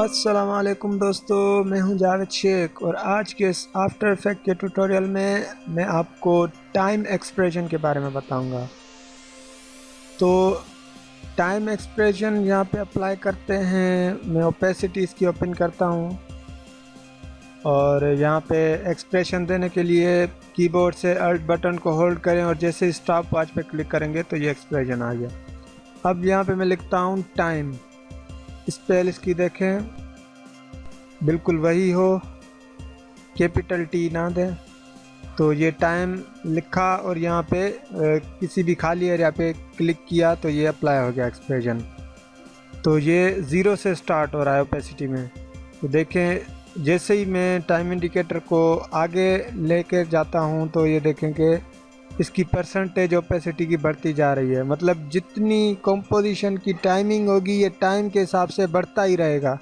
अस्सलामुअलैकुम दोस्तों, मैं हूं जावेद शेख और आज के इस आफ्टर इफेक्ट के ट्यूटोरियल में मैं आपको टाइम एक्सप्रेशन के बारे में बताऊंगा। तो टाइम एक्सप्रेशन यहाँ पे अप्लाई करते हैं। मैं ओपेसिटी इसकी ओपन करता हूँ और यहाँ पे एक्सप्रेशन देने के लिए कीबोर्ड से अल्ट बटन को होल्ड करें और जैसे स्टॉप वॉच पे क्लिक करेंगे तो ये एक्सप्रेशन आ गया। अब यहाँ पे मैं लिखता हूँ टाइम, स्पेल इसकी देखें बिल्कुल वही हो, कैपिटल टी ना दें। तो ये टाइम लिखा और यहाँ पे किसी भी खाली एरिया पे क्लिक किया तो ये अप्लाई हो गया एक्सप्रेशन। तो ये ज़ीरो से स्टार्ट हो रहा है ओपेसिटी में। तो देखें जैसे ही मैं टाइम इंडिकेटर को आगे लेकर जाता हूँ तो ये देखें कि इसकी परसेंटेज ओपेसिटी की बढ़ती जा रही है। मतलब जितनी कंपोजिशन की टाइमिंग होगी ये टाइम के हिसाब से बढ़ता ही रहेगा।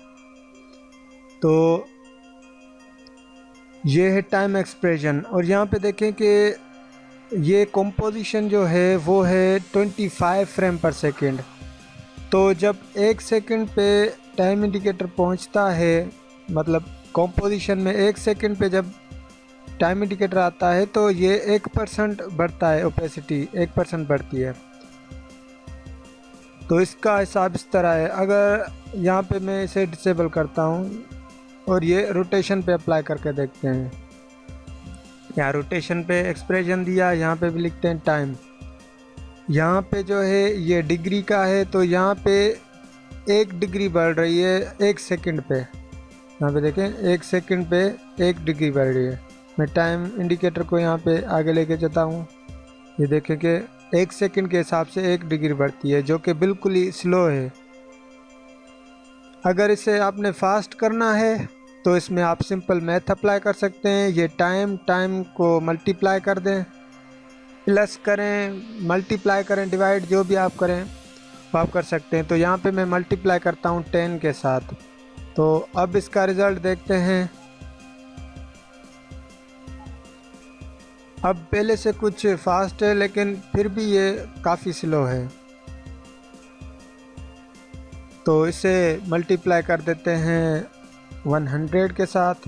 तो ये है टाइम एक्सप्रेशन। और यहाँ पे देखें कि ये कंपोजिशन जो है वो है 25 फ्रेम पर सेकंड। तो जब 1 सेकंड पे टाइम इंडिकेटर पहुँचता है, मतलब कंपोजिशन में 1 सेकंड पे जब टाइम इंडिकेटर आता है तो ये 1% बढ़ता है, ओपेसिटी 1% बढ़ती है। तो इसका हिसाब इस तरह है। अगर यहाँ पे मैं इसे डिसेबल करता हूँ और ये रोटेशन पे अप्लाई करके देखते हैं। यहाँ रोटेशन पे एक्सप्रेशन दिया, यहाँ पे भी लिखते हैं टाइम। यहाँ पे जो है ये डिग्री का है तो यहाँ पे 1 डिग्री बढ़ रही है 1 सेकंड पे। यहाँ पे देखें 1 सेकंड पे 1 डिग्री बढ़ रही है। मैं टाइम इंडिकेटर को यहाँ पे आगे लेके जाता हूँ, ये देखें कि 1 सेकंड के हिसाब से 1 डिग्री बढ़ती है, जो कि बिल्कुल ही स्लो है। अगर इसे आपने फास्ट करना है तो इसमें आप सिंपल मैथ अप्लाई कर सकते हैं। ये टाइम को मल्टीप्लाई कर दें, प्लस करें, मल्टीप्लाई करें, डिवाइड, जो भी आप करें वो आप कर सकते हैं। तो यहाँ पे मैं मल्टीप्लाई करता हूँ 10 के साथ। तो अब इसका रिज़ल्ट देखते हैं। अब पहले से कुछ फास्ट है लेकिन फिर भी ये काफ़ी स्लो है। तो इसे मल्टीप्लाई कर देते हैं 100 के साथ।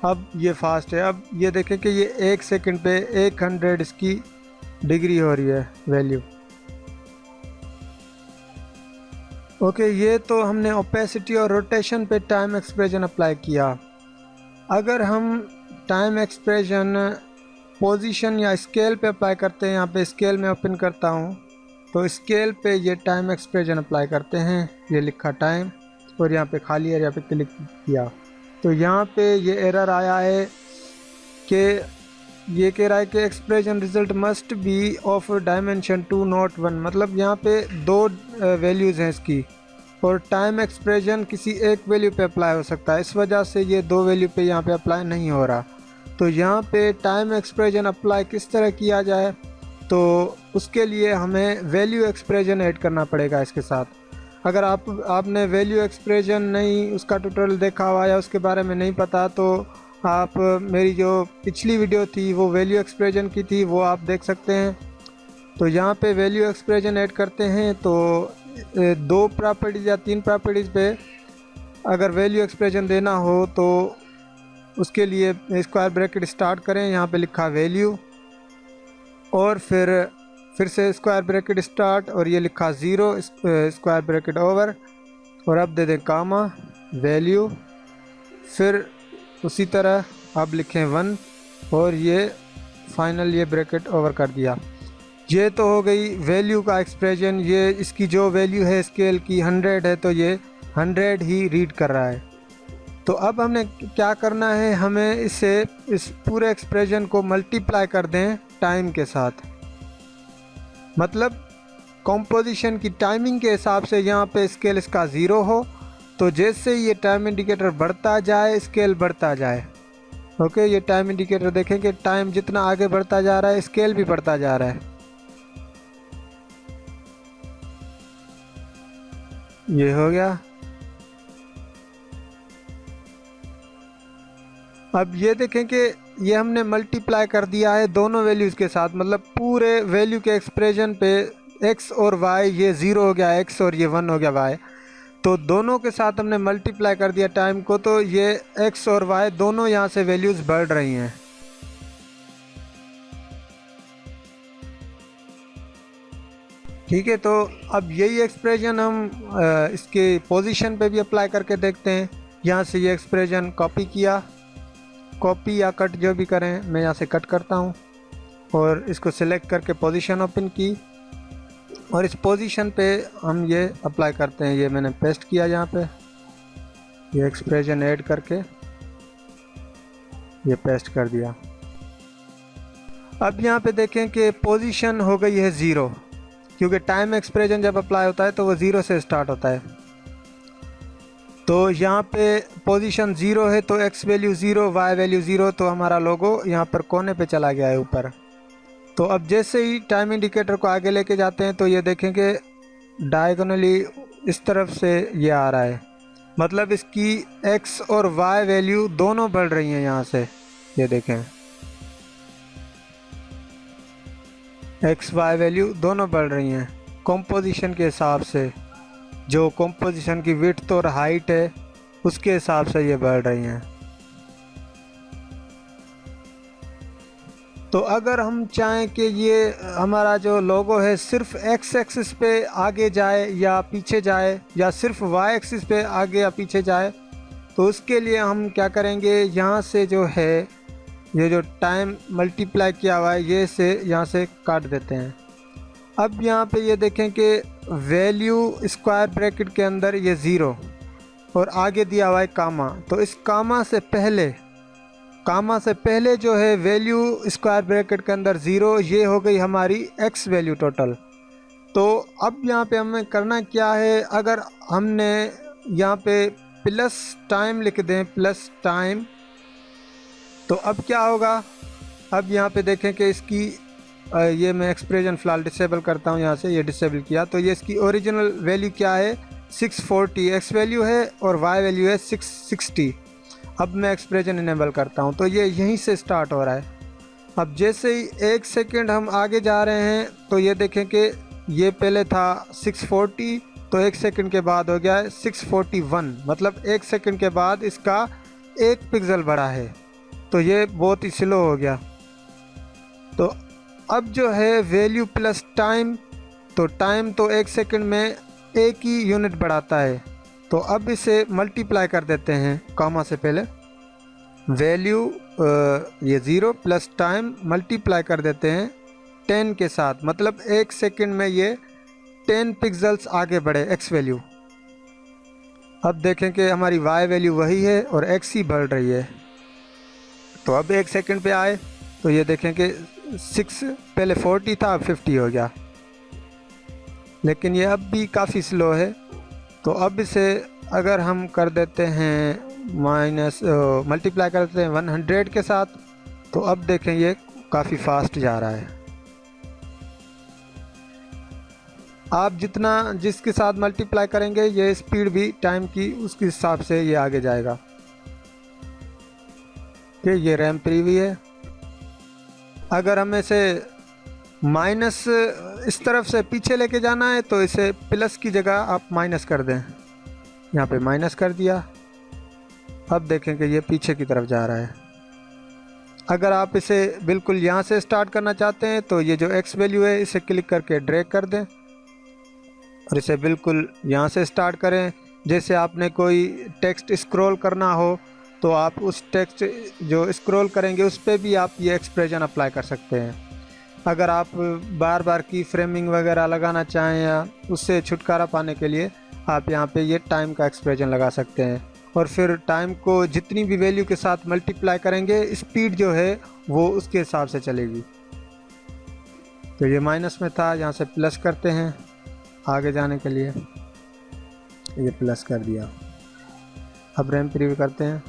अब ये फास्ट है। अब ये देखें कि ये 1 सेकंड पे 100 इसकी डिग्री हो रही है वैल्यू। ओके, ये तो हमने ओपेसिटी और रोटेशन पे टाइम एक्सप्रेशन अप्लाई किया। अगर हम टाइम एक्सप्रेशन पोजीशन या स्केल पे अप्लाई करते हैं, यहाँ पे स्केल में ओपन करता हूँ तो स्केल पे ये टाइम एक्सप्रेशन अप्लाई करते हैं। ये लिखा टाइम और यहाँ पे खाली एरिया पे क्लिक किया तो यहाँ पे ये एरर आया है कि ये कह रहा है कि expression result must be of dimension 2 not 1। मतलब यहाँ पे 2 वैल्यूज़ हैं इसकी और टाइम एक्सप्रेशन किसी एक वैल्यू पे अप्लाई हो सकता है, इस वजह से ये 2 वैल्यू पे यहाँ पे अप्लाई नहीं हो रहा। तो यहाँ पे टाइम एक्सप्रेशन अप्लाई किस तरह किया जाए, तो उसके लिए हमें वैल्यू एक्सप्रेशन ऐड करना पड़ेगा इसके साथ। अगर आपने वैल्यू एक्सप्रेशन नहीं, उसका ट्यूटोरियल देखा हुआ या उसके बारे में नहीं पता, तो आप मेरी जो पिछली वीडियो थी वो वैल्यू एक्सप्रेशन की थी, वो आप देख सकते हैं। तो यहाँ पे वैल्यू एक्सप्रेशन ऐड करते हैं तो 2 प्रॉपर्टीज़ या 3 प्रॉपर्टीज़ पे अगर वैल्यू एक्सप्रेशन देना हो तो उसके लिए स्क्वायर ब्रैकेट स्टार्ट करें, यहाँ पे लिखा वैल्यू और फिर से स्क्वायर ब्रैकेट स्टार्ट और ये लिखा 0 स्क्वायर ब्रैकेट ओवर और अब दे दें कामा वैल्यू, फिर उसी तरह अब लिखें 1 और ये फाइनल ये ब्रैकेट ओवर कर दिया। ये तो हो गई वैल्यू का एक्सप्रेशन। ये इसकी जो वैल्यू है स्केल की 100 है तो ये 100 ही रीड कर रहा है। तो अब हमने क्या करना है, हमें इस पूरे एक्सप्रेशन को मल्टीप्लाई कर दें टाइम के साथ। मतलब कंपोजिशन की टाइमिंग के हिसाब से यहाँ पे स्केल इसका 0 हो तो जैसे ये टाइम इंडिकेटर बढ़ता जाए स्केल बढ़ता जाए। ओके, ये टाइम इंडिकेटर देखें कि टाइम जितना आगे बढ़ता जा रहा है स्केल भी बढ़ता जा रहा है। ये हो गया। अब ये देखें कि ये हमने मल्टीप्लाई कर दिया है दोनों वैल्यूज़ के साथ, मतलब पूरे वैल्यू के एक्सप्रेशन पे x और y, ये 0 हो गया x और ये 1 हो गया y, तो दोनों के साथ हमने मल्टीप्लाई कर दिया टाइम को, तो ये x और y दोनों यहाँ से वैल्यूज़ बढ़ रही हैं। ठीक है, तो अब यही एक्सप्रेशन हम इसके पोजीशन पे भी अप्लाई करके देखते हैं। यहाँ से ये एक्सप्रेशन कॉपी किया, कॉपी या कट जो भी करें, मैं यहाँ से कट करता हूँ और इसको सिलेक्ट करके पोजीशन ओपन की और इस पोजीशन पे हम ये अप्लाई करते हैं। ये मैंने पेस्ट किया यहाँ पे, ये एक्सप्रेशन ऐड करके ये पेस्ट कर दिया। अब यहाँ पे देखें कि पोजीशन हो गई है 0, क्योंकि टाइम एक्सप्रेशन जब अप्लाई होता है तो वो 0 से स्टार्ट होता है। तो यहाँ पे पोजीशन 0 है तो x वैल्यू 0, y वैल्यू 0, तो हमारा लोगो यहाँ पर कोने पे चला गया है ऊपर। तो अब जैसे ही टाइम इंडिकेटर को आगे लेके जाते हैं तो ये देखेंगे डायगोनली इस तरफ से ये आ रहा है, मतलब इसकी x और y वैल्यू दोनों बढ़ रही हैं यहाँ से। ये देखें x y वैल्यू दोनों बढ़ रही हैं कॉम्पोजिशन के हिसाब से, जो कॉम्पोजिशन की विड्थ और हाइट है उसके हिसाब से ये बढ़ रही हैं। तो अगर हम चाहें कि ये हमारा जो लोगो है सिर्फ x एक्सिस पे आगे जाए या पीछे जाए, या सिर्फ y एक्सिस पे आगे या पीछे जाए, तो उसके लिए हम क्या करेंगे, यहाँ से जो है ये जो टाइम मल्टीप्लाई किया हुआ है ये से यहाँ से काट देते हैं। अब यहाँ पे ये देखें कि वैल्यू स्क्वायर ब्रैकेट के अंदर ये 0 और आगे दिया हुआ है कामा, तो इस कामा से पहले जो है वैल्यू स्क्वायर ब्रैकेट के अंदर 0, ये हो गई हमारी x वैल्यू टोटल। तो अब यहाँ पे हमें करना क्या है, अगर हमने यहाँ पे प्लस टाइम लिख दें, प्लस टाइम, तो अब क्या होगा, अब यहाँ पे देखें कि इसकी ये मैं एक्सप्रेशन फ़िलहाल डिसेबल करता हूँ, यहाँ से ये डिसेबल किया, तो ये इसकी ओरिजिनल वैल्यू क्या है 640 x वैल्यू है और y वैल्यू है 660। अब मैं एक्सप्रेशन इनेबल करता हूँ तो ये यहीं से स्टार्ट हो रहा है। अब जैसे ही 1 सेकेंड हम आगे जा रहे हैं तो ये देखें कि ये पहले था 640, तो 1 सेकेंड के बाद हो गया है 641, मतलब 1 सेकेंड के बाद इसका 1 पिक्सल बढ़ा है, तो ये बहुत ही स्लो हो गया। तो अब जो है वैल्यू प्लस टाइम, तो टाइम तो 1 सेकेंड में 1 ही यूनिट बढ़ाता है, तो अब इसे मल्टीप्लाई कर देते हैं कॉमा से पहले, वैल्यू ये 0 प्लस टाइम मल्टीप्लाई कर देते हैं 10 के साथ, मतलब 1 सेकेंड में ये 10 पिक्सल्स आगे बढ़े x वैल्यू। अब देखें कि हमारी y वैल्यू वही है और x ही बढ़ रही है। तो अब 1 सेकेंड पे आए तो ये देखें कि 6 पहले 40 था, अब 50 हो गया, लेकिन ये अब भी काफ़ी स्लो है। तो अब इसे अगर हम कर देते हैं मल्टीप्लाई कर देते हैं 100 के साथ, तो अब देखें ये काफ़ी फास्ट जा रहा है। आप जिसके साथ मल्टीप्लाई करेंगे ये स्पीड भी टाइम की उसके हिसाब से ये आगे जाएगा। कि ये रैम प्रीव्यू है। अगर हमें इसे माइनस इस तरफ से पीछे लेके जाना है तो इसे प्लस की जगह आप माइनस कर दें, यहाँ पे माइनस कर दिया। अब देखें कि ये पीछे की तरफ जा रहा है। अगर आप इसे बिल्कुल यहाँ से स्टार्ट करना चाहते हैं तो ये जो x वैल्यू है इसे क्लिक करके ड्रैग कर दें और इसे बिल्कुल यहाँ से स्टार्ट करें। जैसे आपने कोई टेक्स्ट स्क्रॉल करना हो तो आप उस टेक्स्ट जो स्क्रॉल करेंगे उस पर भी आप ये एक्सप्रेशन अप्लाई कर सकते हैं। अगर आप बार बार की फ्रेमिंग वगैरह लगाना चाहें या उससे छुटकारा पाने के लिए आप यहाँ पे ये टाइम का एक्सप्रेशन लगा सकते हैं और फिर टाइम को जितनी भी वैल्यू के साथ मल्टीप्लाई करेंगे स्पीड जो है वो उसके हिसाब से चलेगी। तो ये माइनस में था, यहाँ से प्लस करते हैं आगे जाने के लिए, ये प्लस कर दिया। अब रैम प्रीव्यू करते हैं।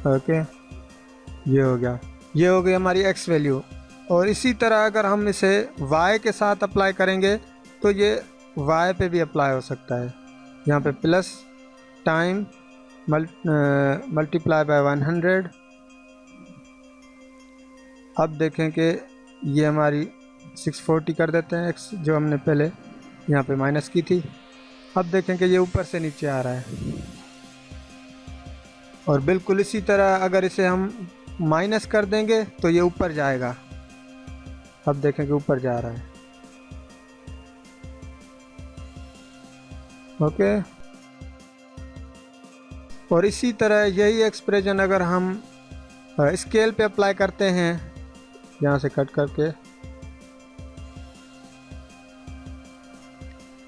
ओके, ये हो गया, ये हो गई हमारी x वैल्यू। और इसी तरह अगर हम इसे y के साथ अप्लाई करेंगे तो ये y पे भी अप्लाई हो सकता है। यहाँ पे प्लस टाइम मल्टीप्लाई बाय 100। अब देखें कि ये हमारी 640 कर देते हैं x, जो हमने पहले यहाँ पे माइनस की थी। अब देखें कि ये ऊपर से नीचे आ रहा है, और बिल्कुल इसी तरह अगर इसे हम माइनस कर देंगे तो ये ऊपर जाएगा। अब देखें कि ऊपर जा रहा है। ओके, और इसी तरह यही एक्सप्रेशन अगर हम स्केल पे अप्लाई करते हैं, यहाँ से कट करके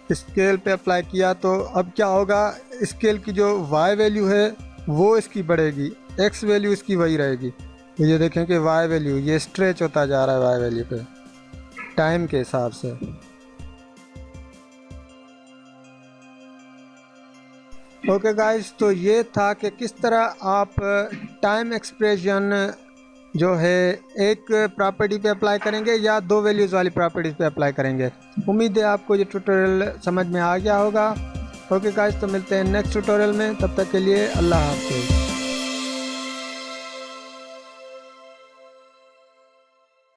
स्केल पे अप्लाई किया, तो अब क्या होगा, स्केल की जो y वैल्यू है वो इसकी बढ़ेगी, x वैल्यू इसकी वही रहेगी। तो ये देखें कि y वैल्यू ये स्ट्रेच होता जा रहा है y वैल्यू पे टाइम के हिसाब से। ओके गाइस, तो ये था कि किस तरह आप टाइम एक्सप्रेशन जो है एक प्रॉपर्टी पे अप्लाई करेंगे या दो वैल्यूज़ वाली प्रॉपर्टीज़ पे अप्लाई करेंगे। उम्मीद है आपको ये ट्यूटोरियल समझ में आ गया होगा। ओके गाइस, तो मिलते हैं नेक्स्ट ट्यूटोरियल में, तब तक के लिए अल्लाह हाफ़िज़।